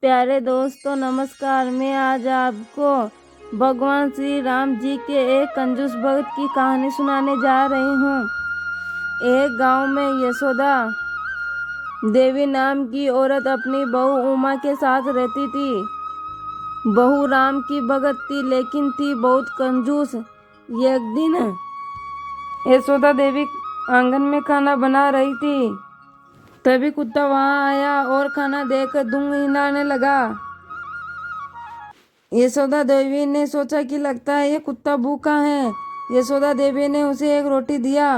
प्यारे दोस्तों नमस्कार। मैं आज आपको भगवान श्री राम जी के एक कंजूस भक्त की कहानी सुनाने जा रही हूँ। एक गांव में यशोदा देवी नाम की औरत अपनी बहू उमा के साथ रहती थी। बहू राम की भगत थी लेकिन थी बहुत कंजूस। एक दिन यशोदा देवी आंगन में खाना बना रही थी, तभी कुत्ता वहां आया और खाना देकर दुम हिलाने लगा। यशोदा देवी ने सोचा कि लगता है ये कुत्ता भूखा है। यशोदा देवी ने उसे एक रोटी दिया।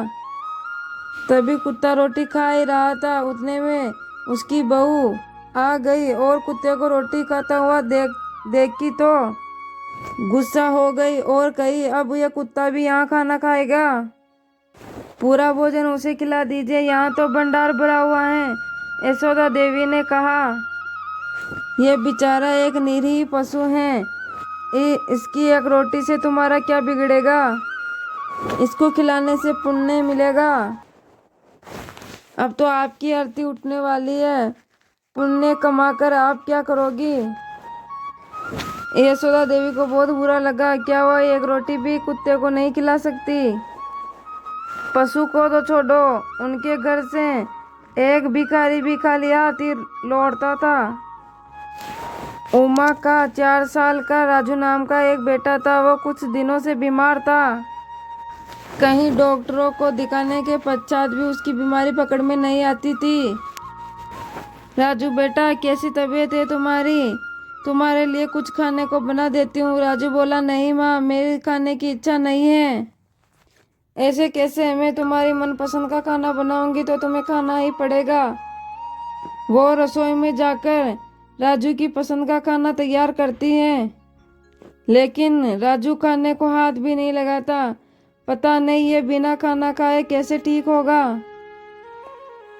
तभी कुत्ता रोटी खा ही रहा था, उतने में उसकी बहू आ गई और कुत्ते को रोटी खाता हुआ देखी तो गुस्सा हो गई और कही, अब यह कुत्ता भी यहाँ खाना खाएगा? पूरा भोजन उसे खिला दीजिए, यहाँ तो भंडार भरा हुआ है। यशोदा देवी ने कहा, यह बेचारा एक निरीह पशु है, इसकी एक रोटी से तुम्हारा क्या बिगड़ेगा? इसको खिलाने से पुण्य मिलेगा। अब तो आपकी आरती उठने वाली है, पुण्य कमाकर आप क्या करोगी? यशोदा देवी को बहुत बुरा लगा। क्या वह एक रोटी भी कुत्ते को नहीं खिला सकती? पशु को तो छोड़ो, उनके घर से एक भिखारी भी खाली हाथ ही लौटता था। उमा का 4 साल का राजू नाम का एक बेटा था। वो कुछ दिनों से बीमार था। कहीं डॉक्टरों को दिखाने के पश्चात भी उसकी बीमारी पकड़ में नहीं आती थी। राजू बेटा, कैसी तबीयत है तुम्हारी? तुम्हारे लिए कुछ खाने को बना देती हूँ। राजू बोला, नहीं माँ, मेरी खाने की इच्छा नहीं है। ऐसे कैसे? मैं तुम्हारी मनपसंद का खाना बनाऊंगी तो तुम्हें खाना ही पड़ेगा। वो रसोई में जाकर राजू की पसंद का खाना तैयार करती है, लेकिन राजू खाने को हाथ भी नहीं लगाता। पता नहीं ये बिना खाना खाए कैसे ठीक होगा।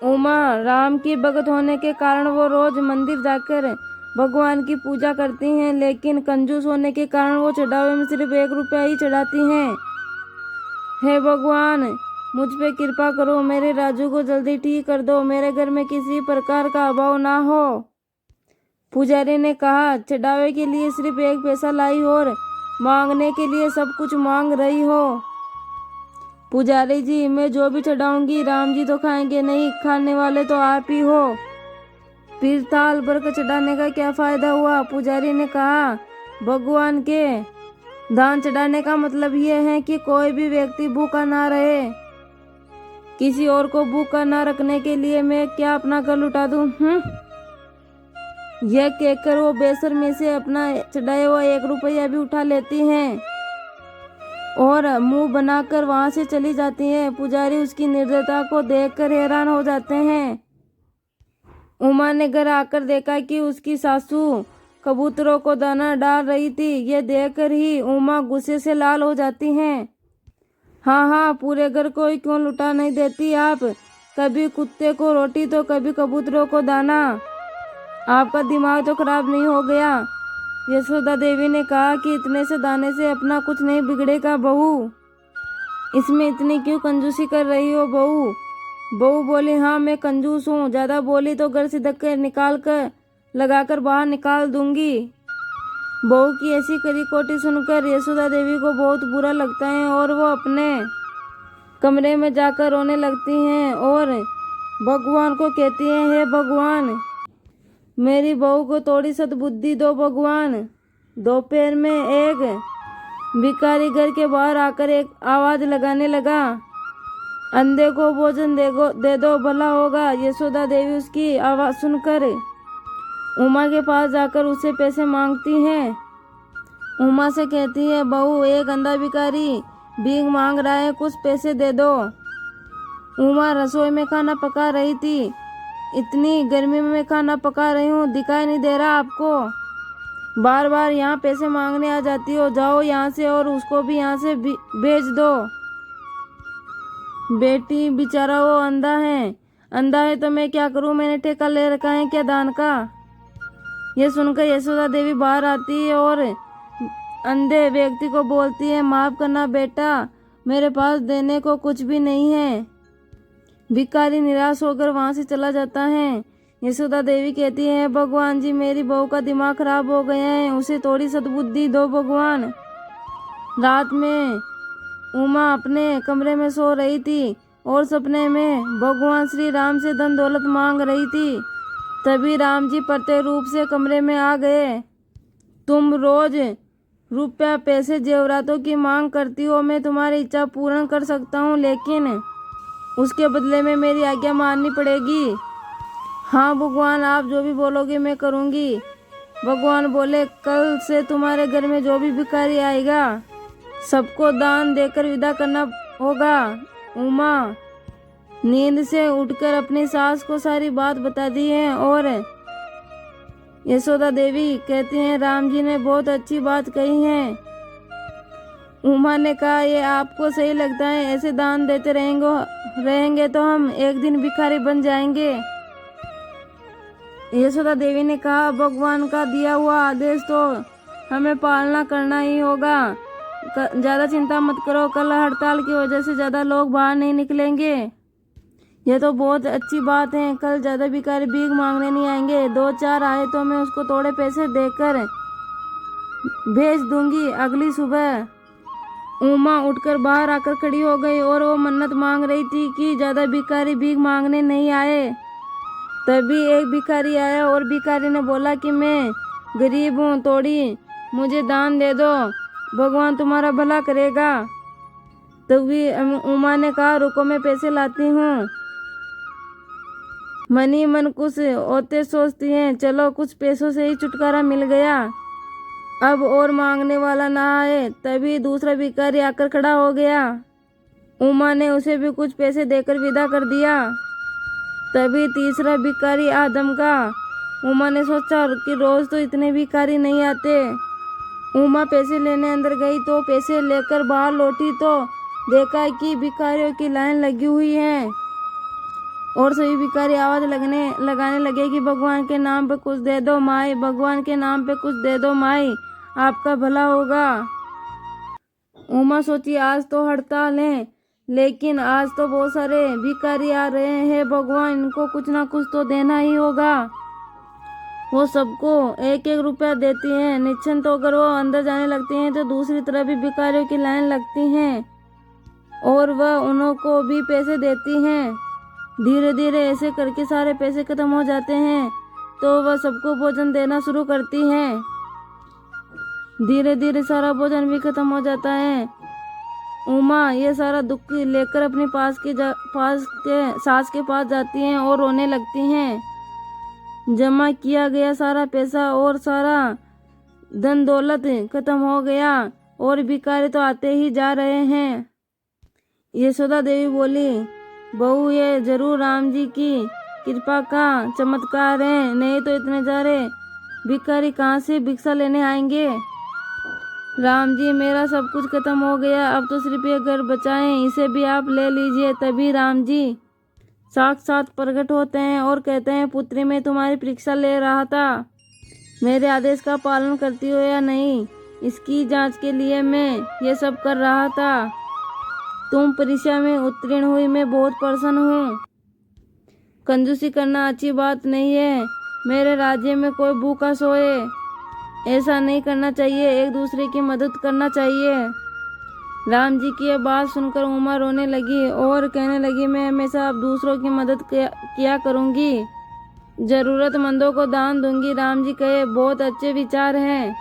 उमा राम की भगत होने के कारण वो रोज मंदिर जाकर भगवान की पूजा करती हैं, लेकिन कंजूस होने के कारण वो चढ़ावे में सिर्फ 1 रुपया ही चढ़ाती हैं। हे भगवान, मुझ पे कृपा करो, मेरे राजू को जल्दी ठीक कर दो, मेरे घर में किसी प्रकार का अभाव ना हो। पुजारी ने कहा, चढ़ावे के लिए सिर्फ 1 पैसा लाई और मांगने के लिए सब कुछ मांग रही हो। पुजारी जी, मैं जो भी चढ़ाऊंगी राम जी तो खाएंगे नहीं, खाने वाले तो आप ही हो। फिर थाल भर कर चढ़ाने का क्या फायदा हुआ? पुजारी ने कहा, भगवान के दान चढ़ाने का मतलब यह है कि कोई भी व्यक्ति भूखा ना रहे। किसी और को भूखा ना रखने के लिए मैं क्या अपना घर लुटा दूं? यह कहकर वो बेशर्मी से अपना चढ़ाया हुआ 1 रुपया भी उठा लेती हैं और मुंह बनाकर वहां से चली जाती हैं। पुजारी उसकी निर्दयता को देखकर हैरान हो जाते हैं। उमा ने घर आकर देखा कि उसकी सासू कबूतरों को दाना डाल रही थी। ये देखकर ही उमा गुस्से से लाल हो जाती हैं। हाँ, पूरे घर को ही क्यों लुटा नहीं देती आप? कभी कुत्ते को रोटी तो कभी कबूतरों को दाना। आपका दिमाग तो खराब नहीं हो गया? यशोदा देवी ने कहा कि इतने से दाने से अपना कुछ नहीं बिगड़ेगा बहू, इसमें इतनी क्यों कंजूसी कर रही हो बहू? बहू बोली, हाँ मैं कंजूस हूँ, ज्यादा बोली तो घर से धक्के निकाल कर लगाकर बाहर निकाल दूंगी। बहू की ऐसी कड़ी कोटी सुनकर यशोदा देवी को बहुत बुरा लगता है और वो अपने कमरे में जाकर रोने लगती हैं और भगवान को कहती हैं, हे भगवान, मेरी बहू को थोड़ी सद्बुद्धि दो भगवान। दोपहर में एक भिखारी घर के बाहर आकर एक आवाज लगाने लगा, अंधे को भोजन दे दो भला होगा। यशोदा देवी उसकी आवाज सुनकर उमा के पास जाकर उससे पैसे मांगती हैं। उमा से कहती है, बहू, एक अंधा भिखारी भीख मांग रहा है, कुछ पैसे दे दो। उमा रसोई में खाना पका रही थी। इतनी गर्मी में मैं खाना पका रही हूँ, दिखाई नहीं दे रहा आपको? बार बार यहाँ पैसे मांगने आ जाती हो, जाओ यहाँ से और उसको भी यहाँ से भेज दो। बेटी, बेचारा वो अंधा है तो मैं क्या करूँ? मैंने ठेका ले रखा है क्या दान का? यह सुनकर यशोदा देवी बाहर आती है और अंधे व्यक्ति को बोलती है, माफ करना बेटा, मेरे पास देने को कुछ भी नहीं है। भिखारी निराश होकर वहां से चला जाता है। यशोदा देवी कहती है, भगवान जी मेरी बहू का दिमाग खराब हो गया है, उसे थोड़ी सद्बुद्धि दो भगवान। रात में उमा अपने कमरे में सो रही थी और सपने में भगवान श्री राम से धन दौलत मांग रही थी। तभी राम जी प्रत्यक्ष रूप से कमरे में आ गए। तुम रोज रुपया पैसे जेवरातों की मांग करती हो, मैं तुम्हारी इच्छा पूर्ण कर सकता हूँ, लेकिन उसके बदले में मेरी आज्ञा माननी पड़ेगी। हाँ भगवान, आप जो भी बोलोगे मैं करूँगी। भगवान बोले, कल से तुम्हारे घर में जो भी भिखारी आएगा सबको दान देकर विदा करना होगा। उमा नींद से उठकर अपनी सास को सारी बात बता दी है और यशोदा देवी कहती हैं, राम जी ने बहुत अच्छी बात कही है। उमा ने कहा, ये आपको सही लगता है? ऐसे दान देते रहेंगे तो हम एक दिन भिखारी बन जाएंगे। यशोदा देवी ने कहा, भगवान का दिया हुआ आदेश तो हमें पालना करना ही होगा। ज़्यादा चिंता मत करो, कल हड़ताल की वजह से ज़्यादा लोग बाहर नहीं निकलेंगे। यह तो बहुत अच्छी बात है, कल ज़्यादा भिखारी भीख मांगने नहीं आएंगे। 2-4 आए तो मैं उसको थोड़े पैसे देकर भेज दूंगी। अगली सुबह उमा उठकर बाहर आकर खड़ी हो गई और वो मन्नत मांग रही थी कि ज़्यादा भिखारी भीख मांगने नहीं आए। तभी एक भिखारी आया और भिखारी ने बोला कि मैं गरीब हूँ, थोड़ी मुझे दान दे दो, भगवान तुम्हारा भला करेगा। तभी उमा ने कहा, रुको मैं पैसे लाती हूँ। मनी मन कुछ होते सोचती हैं, चलो कुछ पैसों से ही छुटकारा मिल गया, अब और मांगने वाला ना आए। तभी दूसरा भिखारी आकर खड़ा हो गया। उमा ने उसे भी कुछ पैसे देकर विदा कर दिया। तभी तीसरा भिखारी आदम का। उमा ने सोचा कि रोज तो इतने भिखारी नहीं आते। उमा पैसे लेने अंदर गई तो पैसे लेकर बाहर लौटी तो देखा कि भिखारियों की लाइन लगी हुई है और सभी भिखारी आवाज लगाने लगे कि भगवान के नाम पे कुछ दे दो माई, भगवान के नाम पे कुछ दे दो माई, आपका भला होगा। उमा सोची, आज तो हड़ताल है, लेकिन आज तो बहुत सारे भिखारी आ रहे हैं, भगवान इनको कुछ ना कुछ तो देना ही होगा। वो सबको 1-1 रुपया देती हैं। निश्चिंत होकर वो अंदर जाने लगती हैं तो दूसरी तरफ भी भिखारियों की लाइन लगती हैं और वह उन्हों को भी पैसे देती हैं। धीरे धीरे ऐसे करके सारे पैसे खत्म हो जाते हैं तो वह सबको भोजन देना शुरू करती हैं। धीरे धीरे सारा भोजन भी खत्म हो जाता है। उमा ये सारा दुख लेकर अपने सास के पास जाती हैं और रोने लगती हैं। जमा किया गया सारा पैसा और सारा धन दौलत खत्म हो गया और भिखारी तो आते ही जा रहे हैं। यशोदा देवी बोली, बहू ये जरूर राम जी की कृपा का चमत्कार है, नहीं तो इतने सारे भिखारी कहाँ से भिक्षा लेने आएंगे। राम जी मेरा सब कुछ खत्म हो गया, अब तो सिर्फ ये घर बचाएं, इसे भी आप ले लीजिए। तभी राम जी साक्षात प्रकट होते हैं और कहते हैं, पुत्री मैं तुम्हारी परीक्षा ले रहा था, मेरे आदेश का पालन करती हो या नहीं, इसकी जांच के लिए मैं ये सब कर रहा था। तुम परीक्षा में उत्तीर्ण हुई, मैं बहुत प्रसन्न हूँ। कंजूसी करना अच्छी बात नहीं है, मेरे राज्य में कोई भूखा सोए, ऐसा नहीं करना चाहिए, एक दूसरे की मदद करना चाहिए। राम जी की यह बात सुनकर उमा रोने लगी और कहने लगी, मैं हमेशा अब दूसरों की मदद किया करूँगी, जरूरतमंदों को दान दूंगी। राम जी कहे, बहुत अच्छे विचार हैं,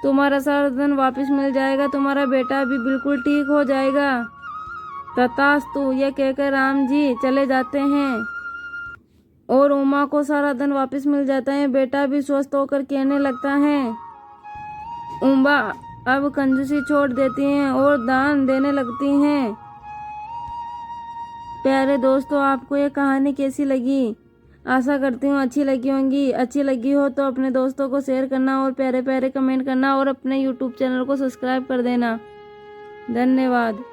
तुम्हारा सारा धन वापस मिल जाएगा, तुम्हारा बेटा भी बिल्कुल ठीक हो जाएगा। तथास्तु यह कहकर राम जी चले जाते हैं और उमा को सारा धन वापस मिल जाता है। बेटा भी स्वस्थ होकर कहने लगता है। उमा अब कंजूसी छोड़ देती हैं और दान देने लगती हैं। प्यारे दोस्तों, आपको ये कहानी कैसी लगी? आशा करती हूँ अच्छी लगी होंगी। अच्छी लगी हो तो अपने दोस्तों को शेयर करना और प्यारे प्यारे कमेंट करना और अपने YouTube चैनल को सब्सक्राइब कर देना। धन्यवाद।